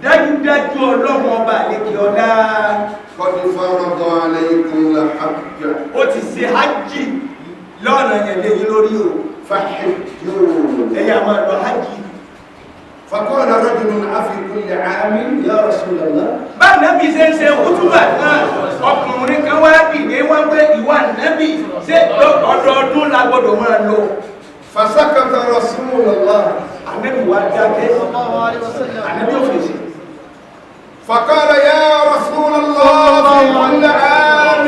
dájúdájú ọlọ́run ọba àlekè ọlá qad farada alaykum al-hajj ó ti ṣe hajj lọ́nà yẹn lé yín lórí o fahujju ẹ̀yà máa lọ hajj. فقال رجل في كل عام يا رسول الله bá nàbí ṣe ń ṣe òtúbà náà ọkùnrin kan wá dìde wá pé ìwà nàbí ṣe ọdọọdún la gbọ́dọ̀ máa lọ. فسكت رسول الله ànábì wá dákẹ́ ànábì ò fèsì. فقال يا رسول الله في كل عام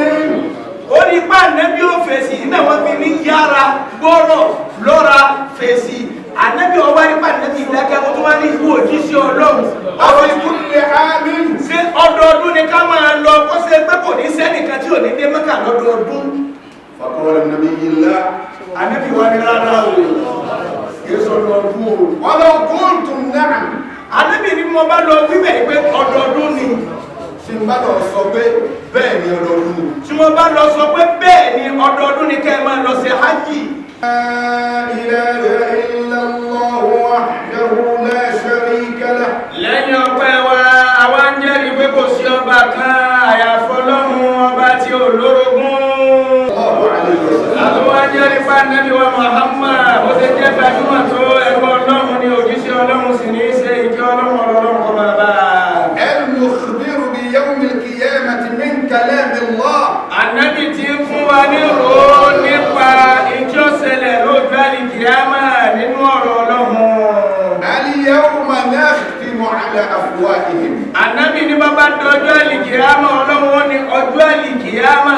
ó ní bá nàbí ò fèsì iná wọn fi ní yára gbọ́rọ̀ lọ́ra fèsì. ànábì ọwọ́ nípa nàbí ìdákẹ́ ó tún wá ní ìwú òjíṣẹ́ ọlọ́run. في كل عام ṣé ọdọọdún ni ká máa lọ kó ṣe pé kò ní sẹ́nìkan tí ò ní dé Mẹ́kà lọ́dọọdún. فقال النبي الله ànábì wá ní rárá o èso lọ́dún o. ولو قلتم نعم ànábì ni mo bá lọ wíbẹ̀ pé ọdọọdún ni. tí n bá lọ sọ pé bẹ́ẹ̀ ni ọdọọdún tí wọ́n bá lọ sọ pé bẹ́ẹ̀ ni ọdọọdún ni ká ẹ máa lọ ṣe hajj. لا إله إلا الله وحده لا شريك له lẹ́yìn ọpẹ́ wa àwa ń jẹ́rìí pé kò sí ọba kan àyàfi Ọlọ́run ọba tí ò lórogún. àtúwá jẹ́rìí pé Ànábì wa Muhammad ó ti jẹ́ gbajúmọ̀ tó ẹ̀kọ́ Ọlọ́run ní òjíṣẹ́ Ọlọ́run sì ní í ṣe ìjọ Ọlọ́run kọ́ máa bá a. المخبر بيوم القيامة من كلام الله Ànábì tí ń fún wa ní ìró nípa ìjọ ṣẹlẹ̀ lójú àlìkìyámà nínú ọ̀rọ̀ Ọlọ́run. اليوم نختم على أفواههم Ànábì ní bàbá dọjọ́ àlìkìyámà Ọlọ́run ní ọjọ́ àlìkìyámà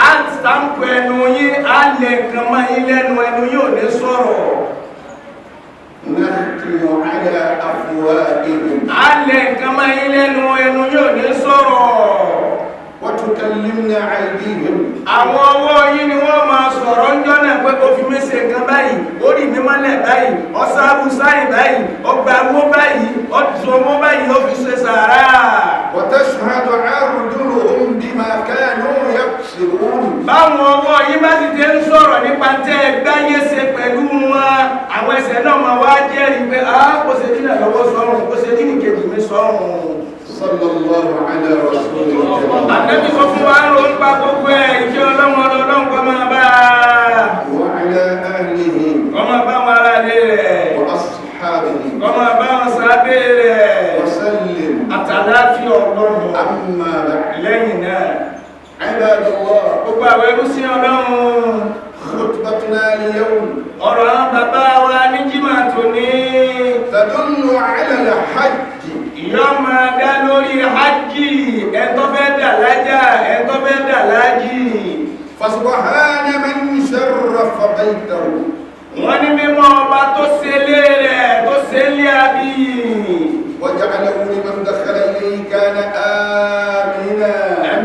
á sàǹpù ẹnu yín á lẹ̀ kàn máa yín lẹ́nu ẹnu yóò ní sọ̀rọ̀. نختم على أفواههم á lẹ̀ kàn máa yín lẹ́nu ẹnu yóò ní sọ̀rọ̀. وتكلمنا أيديهم àwọn ọwọ́ yín ni wọ́n máa sọ̀rọ̀ ń jọ́nà pé kò fi mí ṣe nǹkan báyìí ó rì mí mọ́lẹ̀ báyìí ọ̀sáàbù sáyìn báyìí ọgbà owó báyìí ọ̀tún owó báyìí ó fi ṣe sàárà. وتشهد أرجلهم بما كانوا يكسبون báwọn ọwọ́ yín bá ti dé ń sọ̀rọ̀ nípa tẹ́ ẹ gbáyé ṣe pẹ̀lú wọn àwọn ẹsẹ̀ náà máa wá jẹ́rìí pé kò ṣe dínà lọ́wọ́ sọ́run kò ṣe dínì kejì mi sọ́run. صلى الله على رسول الله Ànábì sọ fún wa ló ń pa gbogbo ẹ̀ ìjọ ọlọ́run kọ́ máa bá a. وعلى أهله kọ́ máa bá wọn ara lé rẹ̀. وأصحابه kọ́ máa bá wọn sábẹ́ rẹ̀. وسلم àtàláfíà ọlọ́run. أما بعد lẹ́yìn náà عباد الله gbogbo àwọn ẹrú sí ọlọ́run. خطبتنا اليوم ọ̀rọ̀ àwọn bàbá wa ní jímà tòní. تدل على الحج ìyá máa dá lórí hajj ẹ̀tọ́ fẹ́ dà lájà ẹ̀tọ́ fẹ́ dà lájì. فسبحان من شرف بيته wọ́n ní mímọ́ ọba tó ṣẹlẹ̀ rẹ̀ tó ṣẹlẹ̀ àbí. وجعله لمن دخل إليه كان آمنا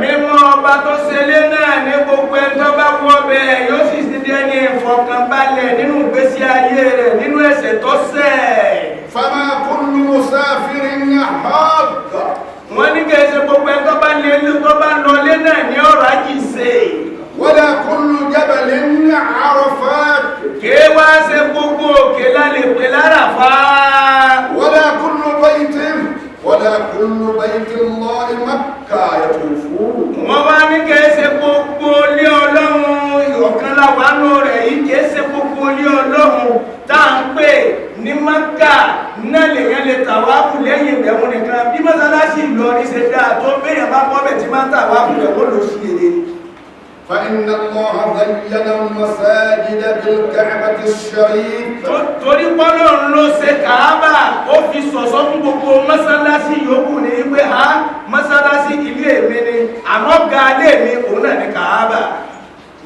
mímọ́ ọba tó ṣẹlẹ̀ náà ní gbogbo ẹ̀tọ́ bá wọ bẹ́ẹ̀ yóò sì ti dé ní ìfọ̀kànbalẹ̀ nínú ìgbésí ayé rẹ̀ nínú ẹ̀ṣẹ̀ tó ṣẹ̀. فما كل مسافر حاض wọ́n ní kí ẹsẹ̀ gbogbo ẹ̀tọ́ bá lọlé náà ní ọ̀rọ̀ àjìṣe. ولا كل جبل عرفات kí wá ṣe gbogbo òkè lálẹ́ pé l'Árafá. ولا كل بيت الله مكة يطوفون wọ́n wá ní kí ẹsẹ̀ gbogbo ilé ọlọ́run ọ̀kan láwánú rẹ̀ yìí kí ẹsẹ̀ gbogbo ilé ọlọ́run tá à ń pè ní Mákà náà lèyàn lè tàwáfù lẹ́yìn ìbẹ̀wò nìkan bí mọ́sálásí Ìlọrin ṣe dáa tó béèyàn bá kọ́ bẹ̀ tí máa ń tàwáfù rẹ̀ ó lọ sí èrè. فإن الله زين المساجد بالكعبة الشريف torí pọ́lọ́ ló ṣe Kàábà ó fi ṣọ̀ṣọ́ fún gbogbo mọ́sálásí yòókù ní pé mọ́sálásí ilé mi ni àmọ́ ga ilé mi òun náà ní Kàábà.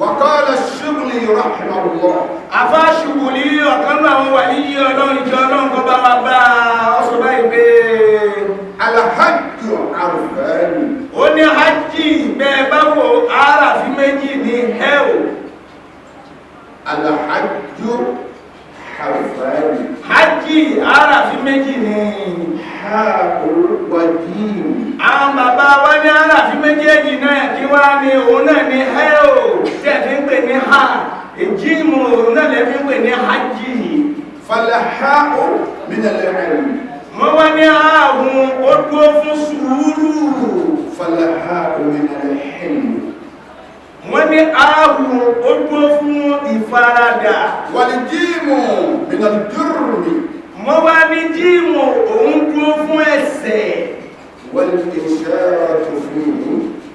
وقال الشبلي رحمه الله àfá Ṣùbùlí ọ̀kan náà àwọn wà níyí ọlọ́run ìjọ ọlọ́run kọ́ bá wa bá ọsọ báyìí pé الحج عرفان ó ní hajj bẹ́ẹ̀ bá wo àràfí méjì ní hẹ́ò. الحج حرفان hajj àràfí méjì ní حاء وجيم àwọn bàbá wa ní àràfí méjèèjì náà kí wá ní òun náà ní hẹ́ò tẹ́ẹ̀fí ń pè ní ha èjìmù òun náà lẹ́fí ń pè ní hajj. فالحاء من العلم wọ́n wá ní ààrùn ó dúró fún sùúrù. فالحاء من الحلم wọ́n ní ààrùn ó dúró fún ìfaradà. والجيم من الجرم wọ́n wá ní jíìmù òun dúró fún ẹ̀ṣẹ̀. والإشارة فيه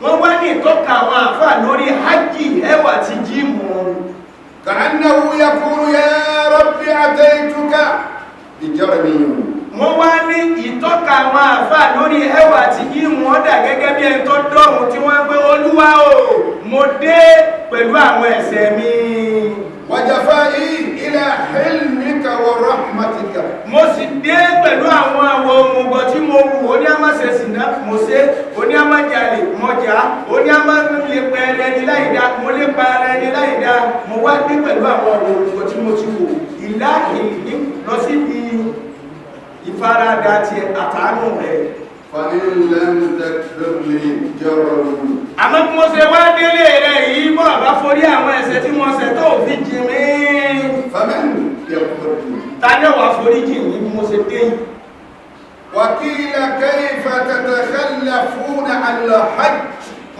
wọ́n wá ní ìtọ́ka àwọn àfà lórí hajj ẹwà ti jíìmù. كأنه يقول يا رب أتيتك بجرمي. wọ́n wá ní ìtọ́ka àwọn àfà lórí ẹwà ti jíìmù ọ̀dà gẹ́gẹ́ bí ẹni tó dọ̀rùn tí wọ́n gbé olúwa o mo dé pẹ̀lú àwọn ẹ̀ṣẹ̀ mi. وجفائي إلى حلمك ورحمتك. mo sì dé pẹ̀lú àwọn òmùgọ̀ tí mo wù ó ní àmàṣẹ̀sìn náà mo ṣe ó ní àmàjàlè mọ̀já ó ní àmàlépa ẹni láìdá mo lépa ẹni láìdá mo wá dé pẹ̀lú àwọn òmùgọ̀ tí mo ti wù ìlà ìlú lọ síbi ìfaradà ti àtàánù rẹ̀. فإن لم تغفر لي جرمي. àmọ́ bí mo ṣe wá délé rẹ̀ yìí bọ́ àbá forí àwọn ẹ̀ṣẹ̀ tí mo ṣẹ̀ tó fi jì mí. فمن يغفر لي. ta ni ó wá forí jì mí bí mo ṣe dé yìí. وقيل كيف تتخلفون عن الحج.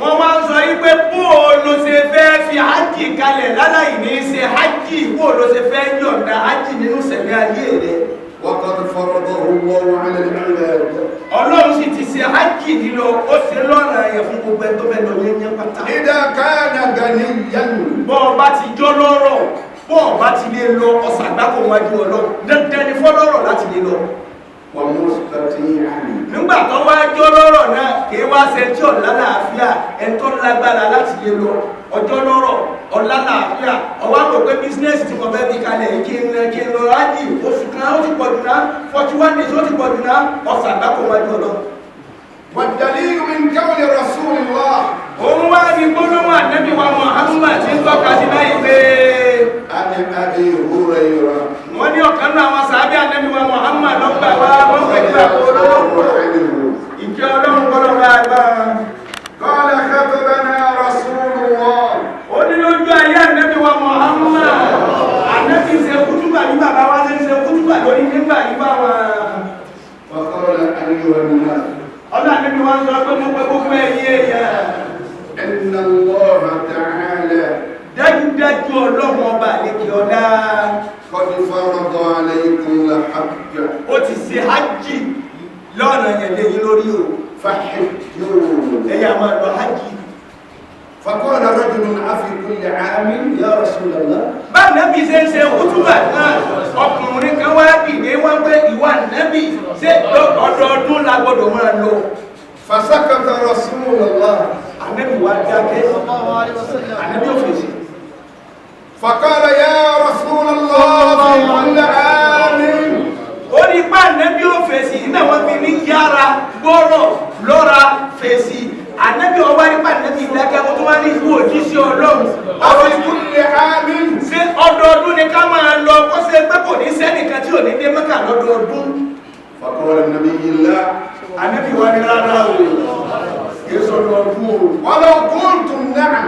wọ́n wá ń sọ wípé bóò ló ṣe fẹ́ fi hajj kalẹ̀ láláì ní ṣe hajj bóò ló ṣe fẹ́ yọ̀ǹda hajj nínú sẹ̀mí ayé rẹ̀. وقد فرضه الله على العباد. ọlọ́run sì ti ṣe hajj nílò ó ṣe lọ́rọ̀ ẹ̀yẹ fún gbogbo ẹ̀ tó fẹ́ lọ yẹn pátá. إذا كان غنيا bọ́ọ̀ bá ti jọ́ lọ́rọ̀ bọ́ọ̀ bá ti lè lọ ọ̀sàgbákò wájú ọlọ́run dandan ni fọ́lọ́rọ̀ láti lè lọ. ومستطيعا. nígbà tó wá jọ́ lọ́rọ̀ náà kì í wá ṣe tí ọ̀la làáfíà ẹ̀ tó lágbára láti lè lọ ọjọ́ lọ́rọ̀ ọ̀la làáfíà ọwọ́ àpò pé bísínẹ́sì tí mo fẹ́ fi kalẹ̀ kí n lọ rájì oṣù kan ó ti pọ̀ jù náà 41 days ó ti pọ̀ jù náà ọ̀sàgbákò wájú ọlọ́run. والدليل من قول رسول الله òun wá ní gbólóhùn ànábì wa Muhammad tí ń tọ́ka sí báyìí pé عن أبي هريرة wọ́n ní ọ̀kan náà àwọn sàábí ànábì wa Muhammad lọ́gbà wá wọ́n fẹ́ gbà polówó ìjọ ọlọ́run gbọ́dọ̀ bá gbà. قال خطبنا رسول الله. ó ní lójú ayé ànábì wa Muhammad ànábì ṣe kútùbà ní bàbá wa ṣe kútùbà lórí nígbà yìí bá wa. فقال أيها الناس ànábì wa sọ pé mo pẹ́ gbogbo ẹ̀yẹ ẹ̀yà إن الله تعالى dájúdájú ọlọ́run ọba àlekè ọ̀dá قد فرض عليكم الحج ó ti ṣe hajj lọ́nà yẹn léyìn lórí o فحجوا. ẹ̀yà máa lọ hajj. فقال رجل أفي كل عام يا رسول الله. bá nàbì ṣe ń ṣe kútùbà náà ọkùnrin kan wá dìde wá pé ìwà nàbì ṣe ọdọọdún la gbọ́dọ̀ máa lọ. فسكت رسول الله. ànábì wá dákẹ́ ànábì ò fèsì. فقال يا رسول الله في كل عام. ó ní bá ànábì ò fèsì iná wọn fi ní yára gbọ́rọ̀ lọ́ra fèsì. ànábì ọwá nípa ànábì ìdákẹ́ ó tún wá ní ìlú òjíṣẹ́ ọlọ́run. وفي كل عام. ṣé ọdọọdún ni ká máa lọ kó ṣe pé kò ní sẹ́nìkan tí ò ní dé Mẹ́kà lọ́dọọdún. فقال النبي الله ànábì wá ní rárá o kìí sọ̀rọ̀ ọdún o. ولو قلتم نعم.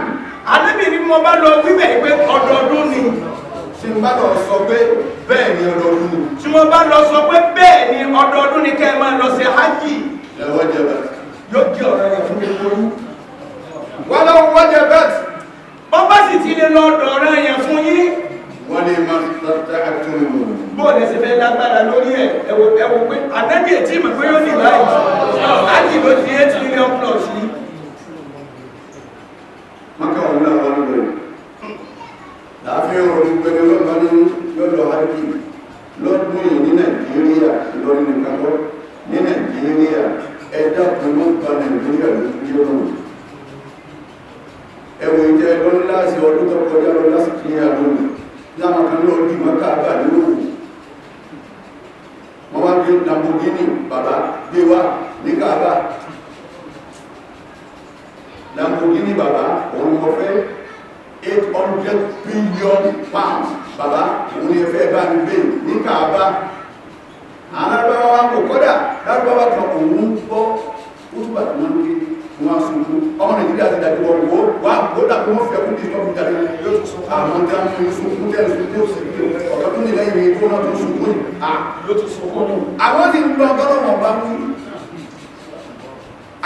ànábì ni mo bá lọ wíbẹ̀ pé ọdọọdún ni. tí n bá lọ sọ pé bẹ́ẹ̀ ni ọdọọdún ni. tí mo bá lọ sọ pé bẹ́ẹ̀ ni ọdọọdún ni kẹ́ ẹ máa lọ ṣe hajj لوجبت. yóò jẹ́ ọ̀rọ̀ yẹn fún gbogbo yín. ولو وجبت. bọ́ bá sì ti lè lọ ọ̀dọ̀ ọ̀rọ̀ yẹn fún yín. ولما استطعتم. bóòlù ẹsẹ̀ fẹ́ lágbára lórí ẹ̀ ẹ̀wò pé ànábì ètí ìmọ̀ pé yóò ní láì hajj ló di 8 million plus yìí. maka wọn náà wọn lórí. láàfin ọ̀rọ̀ gbẹgbẹ lọ́gbà ní yọ̀dọ̀ hajj lọ́dún yìí ní Nàìjíríà lọ́dún nìkan lọ ní Nàìjíríà ẹ̀dá kùnú ba Nàìjíríà ló fi yọ̀ lọ́wọ́. ẹ̀wọ̀n ìjẹ́ lọ́dún láti ọdún tó kọjá lọ láti fi yà lónìí láwọn kan lọ́ọ́ di maka àgbà lóòrùn. wọ́n wá gbé Lamborghini bàbá gbé wá ní Kaaba. Lamborghini bàbá òun kò fẹ́ 800 billion pounds bàbá òun yẹ fẹ́ bá ní bẹ́ẹ̀ ní Kaaba. àwọn arábáwá wa kò kọ́dà lárúbáwá kan òun gbọ́ kútùbà tó máa ń gbé wọn sunkún ọmọ Nàìjíríà ti dàbí wọn wò wá kó dàbí wọn fẹ́ kú ní ìtọ́jú jáde àwọn tí a mú sunkún tẹ́lẹ̀ sunkún tí ó sì rí ọ̀gá tó ẹlòmí lẹ́yìn ìwé tó náà tó sunkún ló ti sunkún ní àwọn tí ń lọ ọgọ́rọ̀mọ̀ bá mú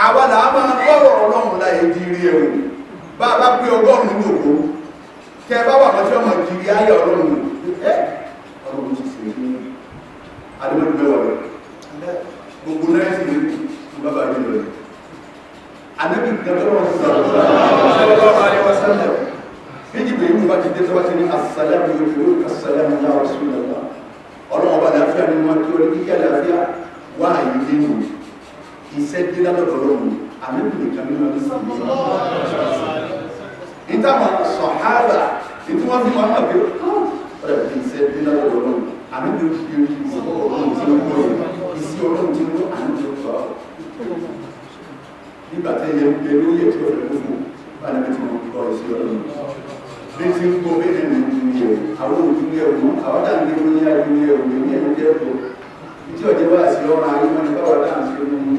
àwọn làá máa gbọ́rọ̀ ọlọ́run láyé jírí ẹ̀wò bá bá pé ọgọ́rùn-ún lòkó kẹ bá wà lọ́jọ́ ọmọ jírí ayé ọlọ́run ọlọ́run ti ṣe ní adébọ́dún mẹ́wàá rẹ̀ gbogbo náà sì ní bàbá yìí lọ Ànábì gẹ́gẹ́ méjì bèèrè mú bá ti dé tó bá ti ní asàlámù yóò asàlámù ya Rasulullah ọlọ́wọ́ bá láfíà ní wọn kí o ní kíkẹ́ láfíà wá àyè nínú iṣẹ́ dé lábẹ́bọ̀ lọ́rùn Ànábì nìkan nínú ọdún sí ìtàmà sọ̀hábà tí wọ́n fi máa mọ̀ pé ọ̀rẹ́ bí iṣẹ́ dé lábẹ́bọ̀ lọ́rùn Ànábì ó fi iṣẹ́ ọlọ́run tí ó gbọ́ iṣẹ́ ọlọ́run tí ó Ànábì ó gbọ́ nígbà tẹ́yẹ pẹ̀lú yẹ tí ó fẹ́ gbogbo bá Ànábì tí wọ́n gbọ́ iṣẹ́ ọlọ́run bí ti ń gbọ́ bẹ́ẹ̀ ní ìlú àwọn òfin ẹ̀rù àwọn dáńdé ní ẹ̀rù ní ẹ̀rù ní ẹ̀rù jẹ́ ẹ̀kọ́ tí ọjọ́ bá sí ọ̀rọ̀ ayé wọn ni báwọn dáńdé ní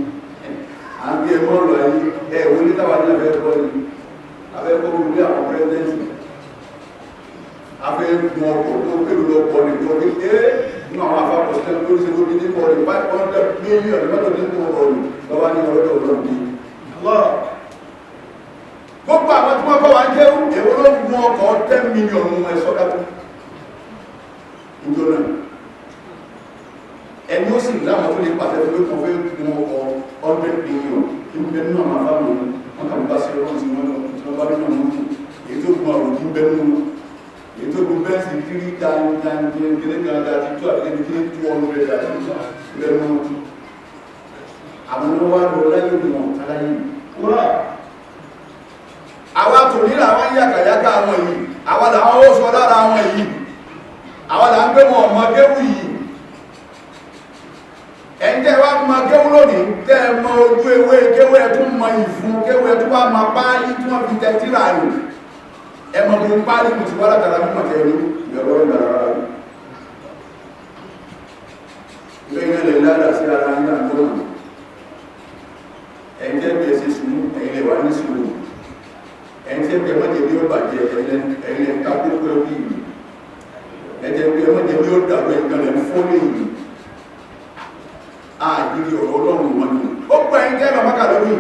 àbí ẹ̀mọ́ ọ̀rọ̀ ayé ẹ̀wọ́ ní táwọn ní abẹ́ẹ̀kọ́ ni abẹ́ẹ̀kọ́ ní àwọn pẹ́sidẹ́ntì abẹ́ẹ̀kọ́ ọkọ̀ tó pẹ̀lú lọ́pọ̀ ní tó pé nínú àwọn afáàpọ̀ sílẹ̀ tó ṣe lóbi ní kọ́ ní 500 million mẹ́tọ̀ ní kọ́ ọ̀rọ̀ lọ́wọ́ ní ọlọ́dọ̀ ọlọ́run gbogbo àwọn tí wọ́n bọ́ wá jẹ́ èwo ló mú ọkọ̀ 10 million mú ẹ̀sọ́ dákú ìjọ náà ẹni ó sì láwọn tó lè pàtẹ́ tó lè kọ́ fẹ́ mú ọkọ̀ 100 million ìgbẹ́ nínú àwọn afáàmù wọn kà ń bá sí ọlọ́run tí wọ́n bá nínú àwọn òkú èyí tó gun àrùn kí ń bẹ́ nínú èyí tó gun bẹ́ẹ̀sì kiri dáadáa tí tó àbíkẹ́ kiri 200 dáadáa bẹ́ nínú àwọn ọmọ wa lọ láyé ìwọ̀n aláyé wọ́n àwọn àtòníra àwọn yàkàyàkà àwọn yìí àwọn làwọn ó sọ lára àwọn yìí àwọn là ń gbé wọn ọmọ kéwù yìí ẹ̀ńtẹ́ wá mọ kéwù lónìí tẹ́ ẹ mọ ojú ewé kéwù ẹ tún mọ ìfún kéwù ẹ tún wá mọ páálí tí wọ́n fi tẹ́tíra rẹ̀ ẹ mọ bí páálí mo ti wá látara mímọ̀ tẹ́lú ìyọ̀rọ̀ ìgbàlá rẹ̀ ilé iná lè lára sí ara ní àgbọ̀nà ẹ̀ńtẹ́ bí ẹ ṣe sùn ẹ̀yìn lè wá ní sùúrù ẹ̀ńtẹ́ bí ẹ mọ́ jẹ́ bí ó bàjẹ́ ẹ̀yìn ẹ̀ka kókó ẹbí yìí ẹ̀jẹ̀ bí ẹ mọ́ jẹ́ bí ó dàrú ẹ̀kan lẹ̀ fún ní yìí ààyè ọ̀rọ̀ ọlọ́run wọn ni ó gbọ́ ẹ̀yìn tẹ́ bàbá kà lórí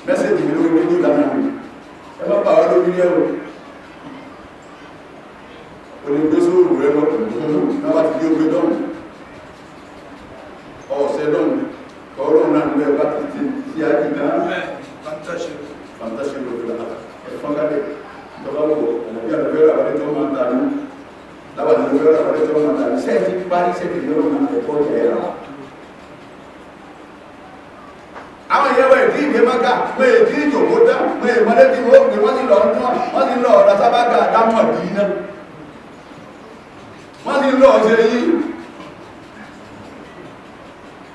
mẹ́sẹ̀jì mi lórí ní ìlànà mi ẹ má bà wá lórí ní ẹ̀rọ onígbésóòrù rẹ lọ́kùnrin náà wá ti dé ogbe dọ́nù ọ̀sẹ̀ dọ́nù ọ̀rọ̀ náà ní ẹ̀bá ti ti sí àjí náà fantasy lórí lára ẹ̀fọ́n kálẹ̀ ìjọba wọ̀ ọ̀nàbí àdúgbò àwọlé tó máa ń tàní láwọn àdúgbò àwọlé tó máa ń tàní sẹ́ẹ̀tì parí sẹ́ẹ̀tì lọ́rọ̀ náà ẹ̀kọ́ ẹ̀rọ àwọn ìyẹ́wọ̀ ìdí ìdí mọ́ká mọ́ èdí ìjòkó dá mọ́ ìmọ́lé tí wọ́n gbé wọ́n ti lọ ọ̀dá sábágà dámọ̀ dì náà wọ́n ti lọ ọ̀sẹ̀ yìí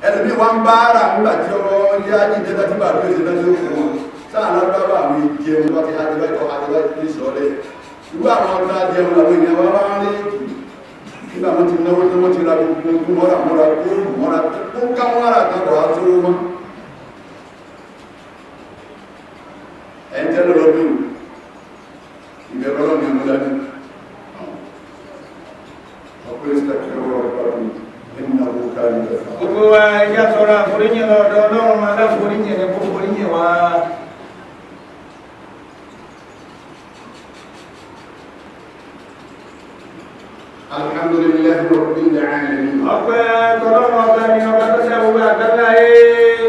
ẹlùmí wọ́n bá ara nígbà tí ọwọ́ ilé ajé ìjẹta tí bàbá ìṣẹ́ lọ́jọ́ òkú wọn sáà lágbàbà àwọn ìjẹun wọ́n ti adébájọ́ adébájọ́ ìṣọ́lẹ̀ irú àwọn ọdún ajẹun làwọn ènìyàn wọ́n wá rí nígbà wọ́n ti náwó tí wọ́n ti ra gbogbo mọ́ra kó ká wọ́n ara kan kọ̀ á tó mọ́ ẹ̀ńtẹ́ lọ́lọ́dún ìbẹ̀rẹ̀ ọlọ́ni ọmọdájú ọkùnrin ìsìnkú ọ̀pọ̀lọpọ̀ ìnáwó kárí ẹ̀fà gbogbo wa ẹjá tọrọ àforíjì lọ́dọ̀ ọlọ́run aláforíjì ní kó foríjì wá alhamdulillahi rabbil alamin ọpẹ́ tọ́lọ́run ọba ní ọba tó ṣe gbogbo àgbáláyé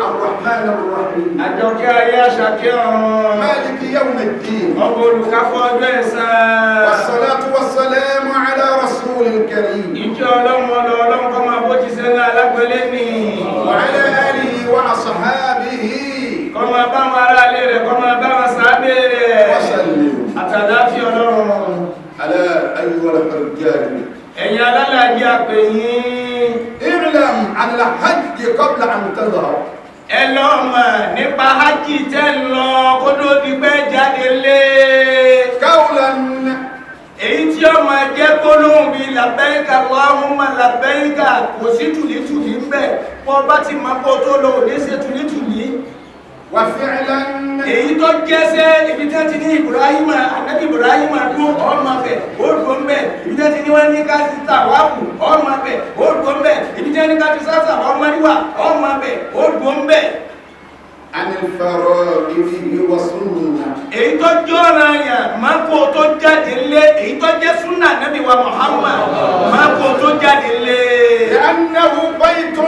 arrahman arrahim àjọkẹ́ ayé àṣàkẹ́ ọ̀run maliki yawmiddin ọba olùkápọ̀ ọjọ́ ẹ̀san wassalatu wassalamu ala rasulil karim ìjọ ọlọ́run kọ́ máa bó jíṣẹ́ ńlá alápẹ̀lẹ́ ní wa ala alihi wa ashabihi kọ́ máa bá wọn ará ilé rẹ̀ kọ́ máa bá wọn sáábé rẹ̀ wa sallim àtàdáfí ọlọ́run ala ayyuhal hujjaj ẹ̀yin alálàájí àpè yín i'lam an al-hajj qabla an tadhhab ẹ lọ mọ̀ nípa hajj tẹ́ ń lọ kó tó di pé jáde lé qawlan èyí tí ó máa jẹ́ gbólóhùn bíi labbaika Allahumma labbaika kò sí tùlítùlí ń bẹ̀ bọ́ bá ti máa kó tó lọ òní ṣe tùlítùlí وفعلا èyí tó jẹ́sẹ́ ibi tí wọ́n ti ní Ibrahima ànábì Ibrahima dún ọmọ bẹ̀ ó dùn bẹ̀ ibi tí wọ́n ti ní wọ́n ní ká ti ta wáàbù ọmọ bẹ̀ ó dùn bẹ̀ ibi tí wọ́n ní ká ti sásà ọmọ níwà ọmọ bẹ̀ ó dùn bẹ̀. عن الفرائض والسنة èyí tó jọ́ra yàn máa kó tó jáde lé èyí tó jẹ́ súnà nábì wa Muhammad máa kó tó jáde lé. لأنه بيت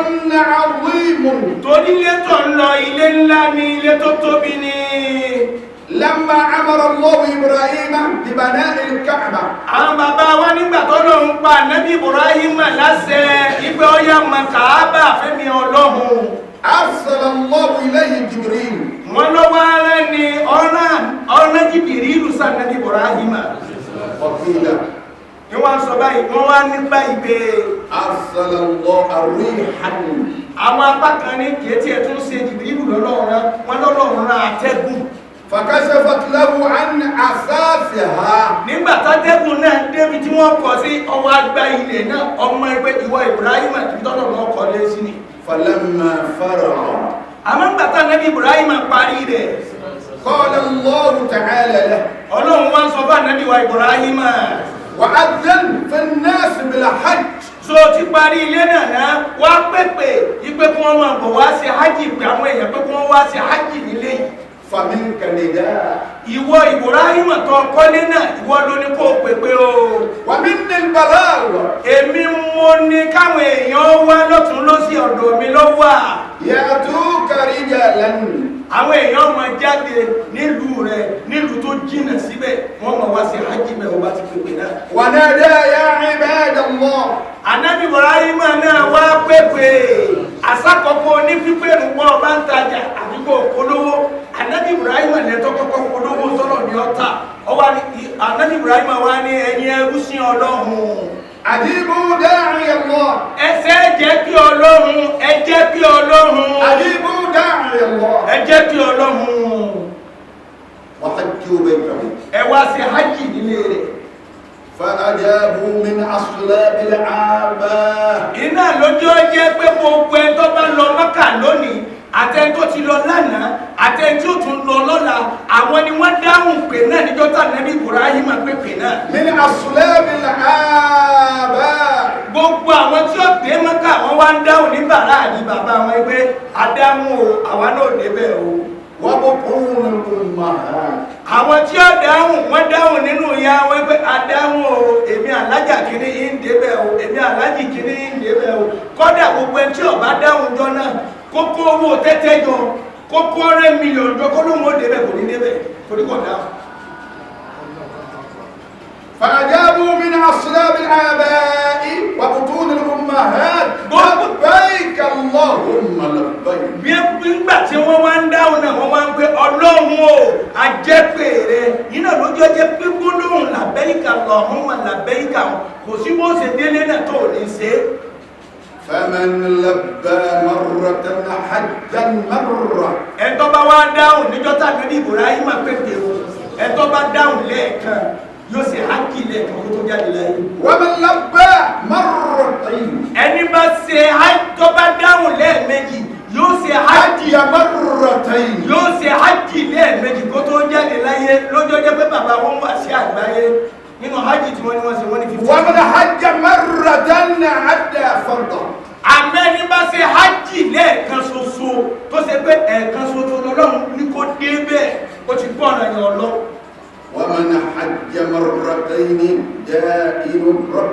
عظيم torí ilé tó ń lọ ilé ńlá ni ilé tó tóbi ni. لما أمر الله إبراهيم ببناء الكعبة àwọn bàbá wa nígbà tó lóun pa nábì Ibrahim láṣẹ ìgbẹ́ ọ̀yà mọ̀ Káàbà fẹ́mi Ọlọ́run. أرسل الله إليه جبريل wọ́n ló wá rẹ́ ni ọ̀nà Jìbìrìlù sànàbí Ibrahim. وقيل ni wọ́n sọ báyìí wọ́n wá nípa ìgbé أرسل الله الريح àwọn apá kan ní kìí ẹ̀ tún ṣe Jìbìrìlù lọ́lọ́run wọn lọ́lọ́run rán atẹ́gùn. فكشفت له عن أساسها nígbà tátẹ́gùn náà débi tí wọ́n kọ sí ọwọ́ àgbà ilẹ̀ náà ọmọ ẹgbẹ́ ìwọ Ibrahim àti tọ́lọ̀ náà kọ lé sí ni. فلما فرغ àmọ́ nígbà tá nábì Ibrahim parí rẹ̀ قال الله تعالى له Ọlọ́run wá ń sọ fún nábì wa Ibrahim وأذن في الناس بالحج so ti parí ilé náà wá pépè ipe kí wọ́n máa bọ̀ wá sí hajj pé àwọn èèyàn pé kí wọ́n wá sí hajj nílé yìí. فمنك نداء ìwọ Ibrahim tó kọ́lé náà ìwọ ló ní kó pépè o. ومن البلاغ èmi mo ní káwọn èèyàn wá lọ́tún lọ́sí ọ̀dọ̀ mi lọ́wọ́ يأتوك رجالا àwọn èèyàn máa jáde nílùú rẹ nílùú tó jìnnà síbẹ̀ wọ́n máa wá sí hajj bẹ́ẹ̀ wọ́n bá ti pépè náà. ونادى يا عباد الله Ànábì Ibrahim náà wá pépè àsákọ̀ọ́kọ́ ní pípé nùpọ̀ ọba ń tajà àdúgbò polówó. Ànábì Ibrahim lẹ́tọ́ kọ́kọ́ polówó sọ́nà ní ọ̀tà ọwọ́ Ànábì Ibrahim wá ní ẹ̀yin ẹrú sí Ọlọ́run. أجيبوا داعي الله ẹsẹ̀ jẹ́ kí Ọlọ́run ẹ jẹ́ kí Ọlọ́run أجيبوا داعي الله ẹ jẹ́ kí Ọlọ́run وحجوا بيته ẹ wá sí hajj nílé rẹ̀. فأجابوا من أصلاب الآباء iná lójó jẹ́ pé gbogbo ẹ tó bá lọ Mọ́kà lónìí àtẹni tó ti lọ lánàá àtẹni tí ó tún lọ lọ́la àwọn ni wọ́n dáhùn pé náà níjọ́ tá nábì Ibrahim pépè náà. من أصلاب الآباء gbogbo àwọn tí ó dé Mọ́kà wọ́n wá ń dáhùn ní bàrá àdí bàbá wọn pé adáhùn o àwa náà débẹ̀ o. وبطون الأمهات àwọn tí ó dáhùn wọ́n dáhùn nínú ìyá wọn pé adáhùn o èmi alájà kìíní ń débẹ̀ o èmi alájì kìíní ń débẹ̀ o. kọ́dà gbogbo ẹni tí ó bá dáhùn jọ náà kókó owó tẹ́tẹ́ jọ kókó rẹ̀ mílíọ̀nù jọ kó lóun ó débẹ̀ kò ní débẹ̀ torí kò dáhùn. فأجابوا من أصلاب الآباء وبطون الأمهات لبيك اللهم لبيك bí nígbà tí wọ́n wá ń dáhùn náà wọ́n wá ń pé Ọlọ́run o àjẹpè rẹ̀ yìí náà lójú ọjọ́ pé gbólóhùn làbẹ́yìká Allahumma làbẹ́yìká kò sí bó ṣe délé náà tó ní ṣe. فمن لبى مرة حجا مرة ẹ̀tọ́ bá wá dáhùn níjọ́ tàbí ní Ibrahim pépè o ẹ̀tọ́ bá dáhùn lẹ́ẹ̀kan yóò ṣe hajj lẹ́ẹ̀kan kó tó jáde láyé. ومن لبى مرتين ẹni bá ṣe hajj tó bá dáhùn lẹ́ẹ̀mejì yóò ṣe hajj حج مرتين yóò ṣe hajj lẹ́ẹ̀mejì kó tó jáde láyé lójó jẹ́ pé bàbá wọn wà sí àgbáyé nínú hajj tí wọ́n ní wọ́n ṣe wọ́n ní 50. ومن حج مرة عدى فرضا àmẹ́ni bá ṣe hajj lẹ́ẹ̀kan ṣoṣo tó ṣe pé ẹ̀ẹ̀kan ṣoṣo lọ́lọ́run ní kó dé bẹ́ẹ̀ ó ti gbọ́ ọ̀nà yẹn ọlọ́. ومن حج مرتين دائم رب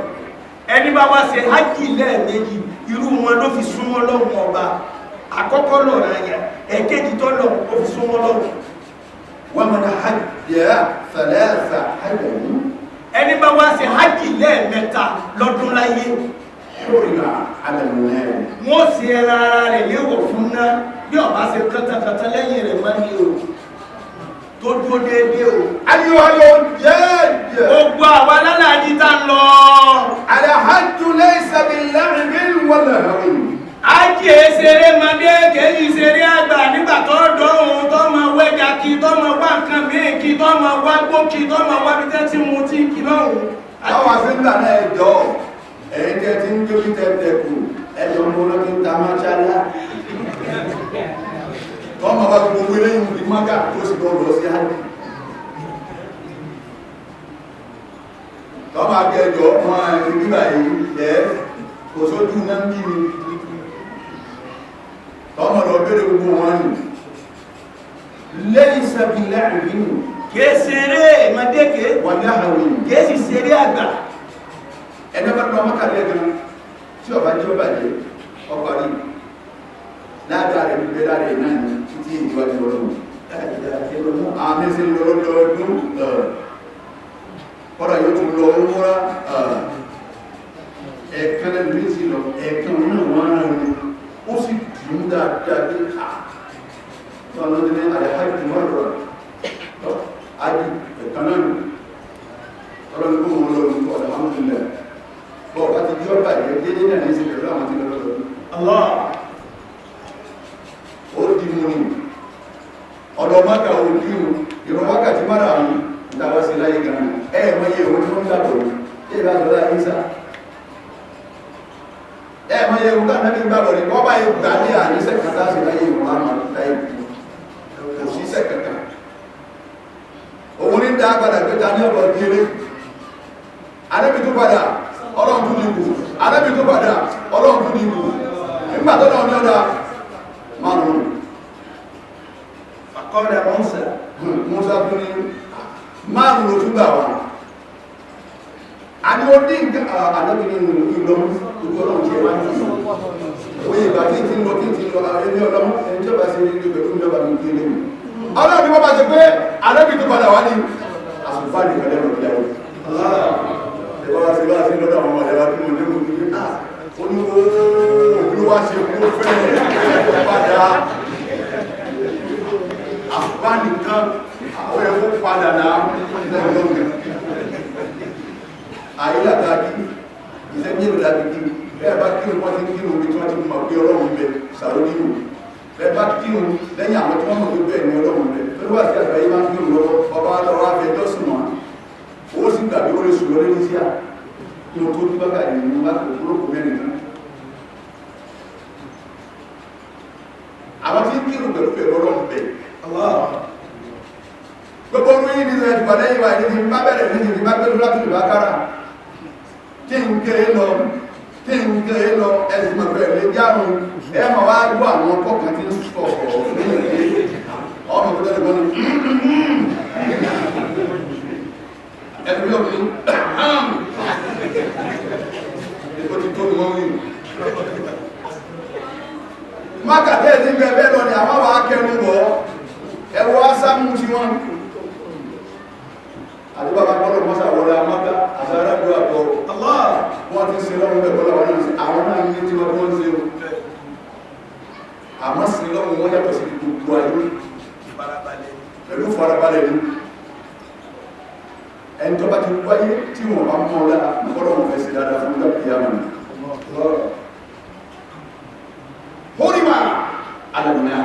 ẹni bá wá ṣe hajj lẹ́ẹ̀mejì irú wọn ló fi súnmọ́ lọ́hùn ọba àkọ́kọ́ lọ́ra yẹn ẹ̀kejì tó lọ ó fi súnmọ́ lọ́hùn. ومن حج ثلاث حج ẹni bá wá ṣe hajj lẹ́ẹ̀mẹ́ta lọ́dún láyé حرم على النار wọ́n ṣe ẹran ara rẹ̀ léwọ̀ fún ná bí ọba ṣe kàtàkàtà lẹ́yìn rẹ̀ máa ní o tó dúró déédéé o. أيها الحجاج gbogbo àwa alálàájì tá ń lọ. الحج ليس باللعب والهوى ájì èsèré madé kèyí ìṣeré àgbà nígbà tó dọ̀hún tó máa wẹ́jà kí tó máa wá nǹkan mìíràn kí tó máa wá gbó kí tó máa wá bí tẹ́ tí mu tí kì lọ́hùn. àwọn àfihàn náà ẹjọ́ ẹ̀yìn tẹ́ tí ń jókí tẹ́tẹ́ kù ẹjọ́ mọ́ lọ́kí ta máṣálá tọ́ ma bá gbogbo eléyìn ní mọ́gá tó sì gbọ́ lọ sí hajj tọ́ ma gẹjọ wọn ìgbìmọ̀ yìí jẹ́ kò sójú náà bí mi tọ́ ma lọ bẹ̀rẹ̀ gbogbo wọn ni lẹ́yìn sẹ́bí lẹ́rìn kéṣeré ìmọ̀déke wà ní àhàwìn kéṣì ṣeré àgbà ẹni bá tọ́ mọ́kàlẹ́ gan tí ọba jẹ́ ọba jẹ́ ọkọ̀ rí láàdá rẹ̀ gbígbé láàrẹ̀ náà ní títí ìwájú ọlọ́run àmì sí lọ́lọ́dún kọ́dà yóò tún lọ wúrá ẹ̀kan lẹ́nu méjì lọ ẹ̀kan náà wọ́n rán ní ó sì dùn dáadáa ní ọlọ́dún ní àyàkájú mọ́rọ̀ ájú ẹ̀kan náà ọlọ́dún kó wọn lọ́rùn ọ̀dọ̀ àwọn ìlẹ̀ bọ́ bá ti jọ́ bàjẹ́ dédé náà ní ìsìnkú àwọn tí lọ́lọ́dún ó di mú ní ọ̀dọ̀ mọ́ta ò dí mú ìrọ̀ wákàtí mara àwọn ìtàwọ́ sí láyé gan ẹ̀ẹ̀mọ́yé òun tó ń dàbọ̀ ìbá lọ́lá ìsá ẹ̀ẹ̀mọ́yé òun tàbí gbàbọ̀ ní wọ́n bá yẹ gbà ní àníṣẹ́ kàtà sí láyé ìwọ̀n àmà láyé kò sí sẹ́kẹ̀kà òun ní dá padà pé ta ní ọ̀rọ̀ kéré Ànábì tó padà ọlọ́run tó dìbò Ànábì tó padà ọlọ́run tó dìbò nígbà tó náà ní ọ̀dà márùn-ún àkọ́lẹ̀ Mùsá fún ní márùn-ún ló tún gbà wá a ní ó dí nǹkan Ànábì nínú ìlọ́mù gbogbo ọlọ́run tí ẹ wá ní òye ìgbà tí tí ń lọ ẹni ọlọ́mù ẹni tí ó bá ṣe ní ìlú pẹ̀lú ìjọba ní ìlú ìlú ọlọ́run ni wọ́n bá ṣe pé Ànábì tó padà wá ní àṣùfà ní ìpẹ̀lẹ̀ ọ̀rọ̀ ìyàwó ẹ̀kọ́ wá sí wá sí lọ́dọ̀ àwọn ọmọ ẹ̀wà tí mo lérò ní olúwa ṣe kó fẹ́ padà àfúgbà nìkan àwọn ẹ̀kọ́ padà náà lẹ́gbẹ̀ẹ́ àyílàtàkì ìṣẹ́gbẹ̀rù lábìkí bẹ́ẹ̀ bá kírun wọ́n ti kírun bí tí wọ́n ti mọ̀ pé ọlọ́run bẹ sàródìrù bẹ́ẹ̀ bá kírun lẹ́yìn àwọn tí wọ́n mọ̀ pé bẹ́ẹ̀ ni ọlọ́run bẹ tó wà sí àgbáyé máa ń kírun lọ́wọ́ ọba lọ́wọ́ afẹ́jọ́ sùn wọn ó sì gbàgbé ó lè sùn lọ́lé ní síà kí wọ́n tó dúpọ́ kàrí ní wọ́n bá kò kúrò kò mẹ́rin náà àwọn tí ń kírun pẹ̀lú pẹ̀lú ọlọ́run bẹ gbogbo orú yìí ní ìrìnàjò lẹ́yìn wa ìdí bá bẹ̀rẹ̀ ní ìdí bá bẹ̀rẹ̀ láti lè bá kára kí n kéré lọ ẹ̀sìn mọ̀fẹ́ lè járun ẹ ma wá gbọ́ àwọn ọkọ̀ kan tí ń sọ ọmọ tó tẹ́lẹ̀ bọ́ni ẹ̀sìn bí ọkùnrin ó ti tó mọ́ rí mákàtẹ́ ìdí bẹ́ẹ̀ lọ ni àwọn wà kẹrù wọ́ ẹwọ́ ásámú sí wọn àdúgbà gbọ́dọ̀ mọ́sà wọlé amáta àsára gbọ́ àtọ́ wọ́n ti ṣe lọ́rùn bẹ̀kọ́ lọ́wọ́ náà sí àwọn náà ní tí wọ́n ṣe o àmọ́ sí lọ́rùn wọ́n yàtọ̀ sí gbogbo ayé pẹ̀lú farabalẹ̀ ní ẹni tó bá ti wáyé tí wọ́n bá mọ́ ọlá gbọ́dọ̀ wọ́n fẹ́ sí dáadáa fún ìgbà ìyá mọ̀ hórímà alàmìnà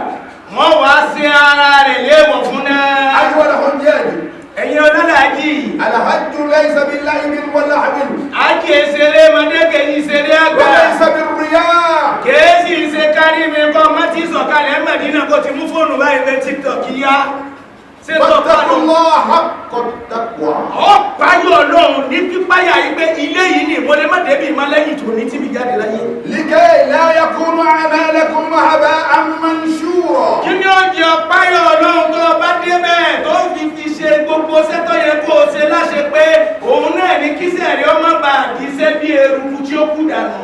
wọ́n wá sí ara rẹ̀ léèwọ̀ fún náà ayíwọ́lá hàn jẹ́ ẹ̀dì ẹ̀yin ọlọ́làájì alhajju laysa billahi wala habin ájì ìṣeré mọ́dẹ́kẹ̀ ìṣeré àgbà wa laysa birriya kéèsì ìṣe kárí mi kọ́ mọ́tí sọ̀kalẹ̀ Mẹ́dínà kò ti mú fóònù báyìí pé TikTok yá ṣe wattaqullaha haqqa taqwa páyọ̀ Ọlọ́run ní pípáyà yìí pé ilé yìí ní ìmọ̀lẹ́ mọ́dẹ́bí ìmọ̀lẹ́yìn tó ní tí mi jáde láyé likay la yakunu a'malakum haba'an manshura kí ni ó jẹ páyọ̀ Ọlọ́run tó bá dé bẹ́ẹ̀ tó fi ṣe gbogbo sẹ́tọ̀ yẹ kó o ṣe láṣẹ pé òun náà ní kí sẹ́ẹ̀rí ọmọ bá àdìsẹ́ bí eruku tí ó kú dànù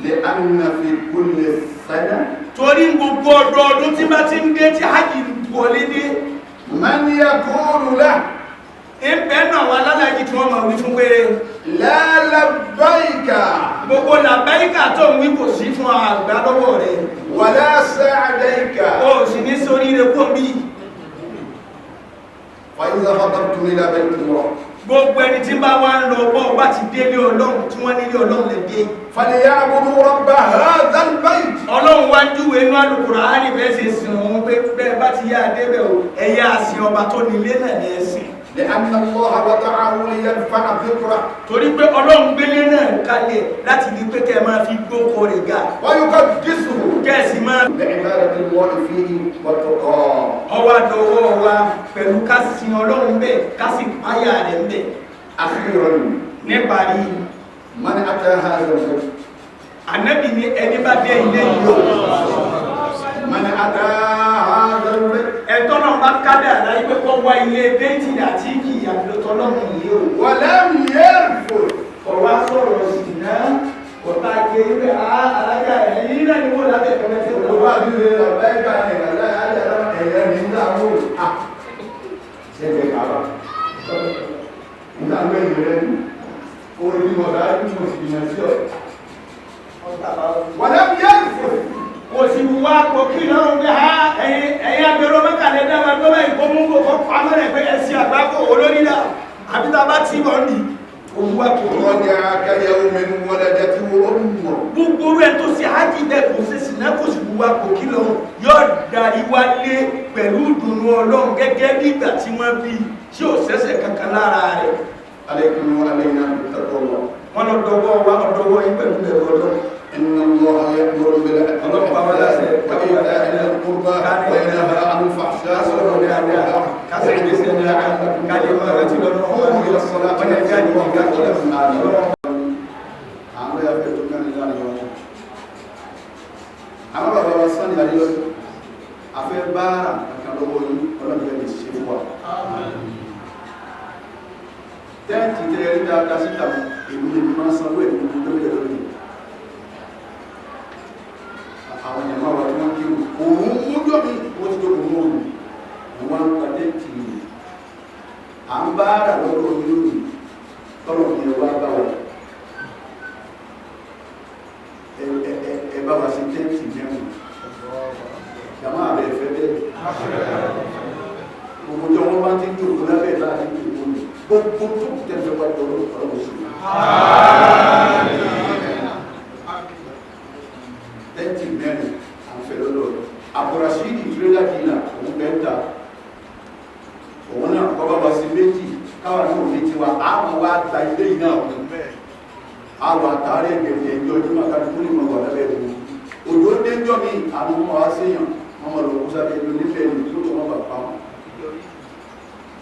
li'anna fi kulli sana torí gbogbo ọdọọdún tí bá ti ń dé tí hajj wọlé dé man yakunu lahu ìbẹ́ náà wà lálàájì tí wọ́n máa wí fún pé la labbayka gbogbo làbáyíkà tó ń wí kò sí fún àgbà lọ́wọ́ rẹ̀ wala sa'dayka ó sì ní sórí rẹ̀ kó bí fa idha hadartum ila baytillah gbogbo ẹni tí bá wá ń lọ bọ́ bá ti délé Ọlọ́run tí wọ́n nílé Ọlọ́run lè dé falyabudu rabba hadha albayt Ọlọ́run wá júwe inú Al-Qur'ani bẹ́ẹ̀ sì sìn òun pé bẹ́ẹ̀ bá ti yá adébẹ̀ o ẹ̀yà àsìn ọba tó nílé náà ní ẹ̀sìn لأن الله وضعه ليرفع ذكره torí pé Ọlọ́run gbélé náà kalẹ̀ láti di pé kẹ́ máa fi gbókò rẹ̀ ga ويقدسه kẹ́sì máa لعبادة الله فيه والتقى ọwọ́ àdọwọ́ wa pẹ̀lú ká sin Ọlọ́run bẹ́ẹ̀ ká sì páyà rẹ̀ bẹ́ẹ̀. أخيرا níparí من أتى هذا البيت Ànábì ní ẹni bá dé ilé yìí o من أتى هذا البيت ẹ̀tọ́ náà bá kádà láyé pé kọ́ wá ilé bẹ́ẹ̀tì àti kì í àbúlọ́tọ́ lọ́rùn yìí o ولم يرفض ọ̀wá sọ̀rọ̀ sí náà ọ̀tá kéré pé alájà ẹ̀yìn náà ni wọ́n lábẹ́ ẹ̀kọ́ mẹ́tẹ́ Olúwa òwúrọ̀ bí i ọ̀bẹ́ ìgbà ẹ̀yà ẹ̀yẹ ní ìdáwó ṣẹ́gbẹ̀ kàwà. Ìdáwó ẹ̀yẹ rẹ̀ ní orí mọ̀lá ní mo sì gbìyàn sí ọ̀. Wọ́n lẹ́bí yẹ́ ìfò. kò sì wá kò kí lọ́rùn pé ẹ̀yìn abẹ́rọ mẹ́kàlẹ́ dáma tó bá ìkómú kò kọ́ pamọ́rẹ̀ pé ẹ̀sìn àgbákò olórí náà àbí tá a bá tí wọ́n ní òwúwà kò Wọ́n ní akẹ́yẹ omi ní wọ́n lẹ́jẹ́ tí wọ́n mọ̀. gbogbo rẹ̀ tó ṣe ájì bẹ́ẹ̀ kò ṣe sìnà kò sì wúwa kò kí lọ́rùn yóò darí wálé pẹ̀lú ìdùnnú Ọlọ́run gẹ́gẹ́ bí ìgbà tí wọ́n bí tí ò ṣẹ̀ṣẹ̀ kankan lára rẹ̀ Alaykum wa alayna bittaqwa. wọ́n lọ dọwọ́ wa ọdọwọ́ yín pẹ̀lú ẹ̀rọ Ọlọ́run. إن الله يأمر بالعدل والإحسان وإيتاء ذي القربى وينهى عن الفحشاء والمنكر والبغي يعظكم لعلكم قوموا إلى الصلاة àwọn bàbá wa sani àríyọ afẹ́ báárà àkàlọ́wọ́ yìí ọlọ́dún ẹni ṣe fún wa tẹ́ǹtì tẹ́rẹ rí dáadáa síta èmi lè máa sanwó ẹ̀ nínú lórí lórí àwọn ìyàmá wa tí wọ́n kí òun mújọ́ mi wọ́n ti jókòó mọ́ òun wọ́n ń pa tẹ́ǹtì yìí à ń báárà lọ́dọ̀ yìí lórí tọ́lọ̀ ní ẹwà bá wa ẹ bá wa sí tẹ́ǹtì mẹ́rin ìyàmá àbẹ̀ ẹ̀fẹ́ bẹ́ẹ̀ gbogbo jọ wọ́n bá ti ń jókòó lábẹ́ láti jókòó ní gbogbo tó tẹ́fẹ́ wá jọ ọlọ́run sí tẹ́ǹtì mẹ́rin àfẹ́ lọ́dọ̀ àbúrásí ìtúrẹ́lá kìíla òun bẹ́ńtà òun náà kọ́ bá wa sí méjì káwà náà ní tiwa àwọn wá gba ilé ìná ọ̀hún àwọn àtàrí ẹgbẹ̀rẹ̀ ẹjọ́ ní màkàtúkú ní mọ̀gbọ̀n lábẹ́ ẹ̀rù òjò déjọ́ mi àwọn ọmọ wa séyàn wọ́n mọ̀ lọ́wọ́ sábẹ́ ẹjọ́ nífẹ̀ẹ́ ní tó wọ́n bà pa wọn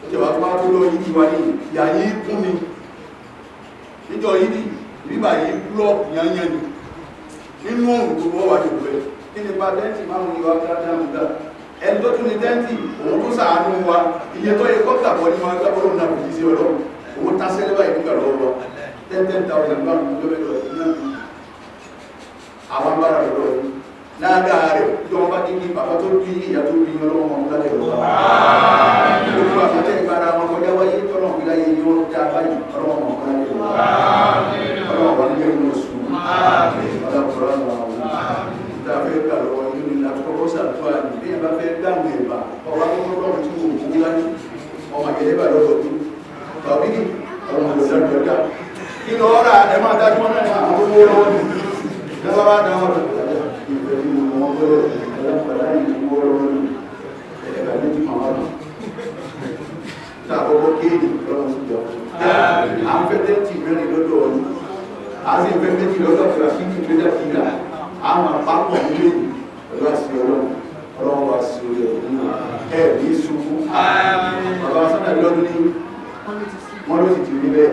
ìjọba tó bá tó lọ yìí wá ní ìyá yìí kún ni níjọ yìí nígbà yìí búlọ́ọ̀kì yányán ni nínú òòrùn tó wọ́n wà ní òwe kí ni pa tẹ́ǹtì máa ń yọ akíláàdá mú dá ẹni tó tún ní tẹ́ǹtì òun tó sàánú wa iye tó yẹ kọ́pítà pọ̀ ní wọn gbábọ́lọ́ náà kò sí ọlọ́run òun tá sẹ́lẹ̀ báyìí nígbà lọ́wọ́ 10,000 bá mú lọ́wọ́ àwọn bára lọ́wọ́ láàdáa rẹ̀ tí wọ́n bá ní kí bàbá tó bí ìyá tó bí ọlọ́wọ́ wọn lálẹ́ ọ̀rọ̀ gbogbo àpàtẹ́ ìbára wọn kọjá wáyé tọ́lọ̀ ìláyé ni wọ́n dá báyìí ọlọ́wọ́ wọn lálẹ́ ọlọ́wọ́ wọn nílé inú oṣù ọlọ́pọ̀lọ́ àwọn ìdáfẹ́ gbà lọ́wọ́ inú ní àkọ́kọ́ sàtúwà ní bí ẹbá fẹ́ dáhùn ẹ̀bà ọwá tó lọ́wọ́ tí ó kú láyé ọmọ ìgẹ̀lẹ́bà lọ́wọ́ tó tàbí ọmọ ìlọ́dọ̀dá kí lọ ọ́rà ẹmọ́ adájúmọ́ náà àwọn owó lọ́wọ́ ní lọ́wọ́ bá dáhùn Tàbọ̀bọ̀ kéèdì lọ́wọ́ sí jọ. A ń fẹ́ tẹ́tì mẹ́rin lọ́dọ̀ ọdún. A sì ń fẹ́ méjì lọ́dọ̀ fẹ́ kí ní ìgbẹ́dà kíra. A máa pápọ̀ nílé pẹ̀lú àti ọlọ́run wá sí orí ọdún náà. Ẹ ní ṣubú. Bàbá sọ́nà lọ́dún ní wọ́n ló sì ti rí bẹ́ẹ̀.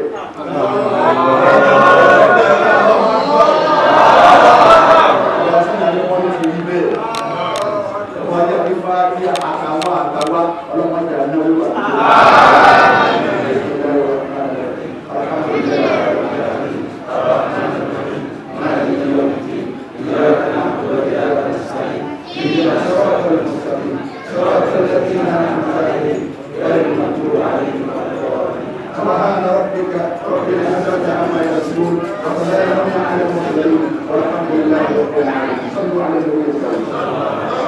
سبحان ربك رب العزة عما يصفون وسلام على المرسلين والحمد لله رب العالمين صلوا على النبي الكريم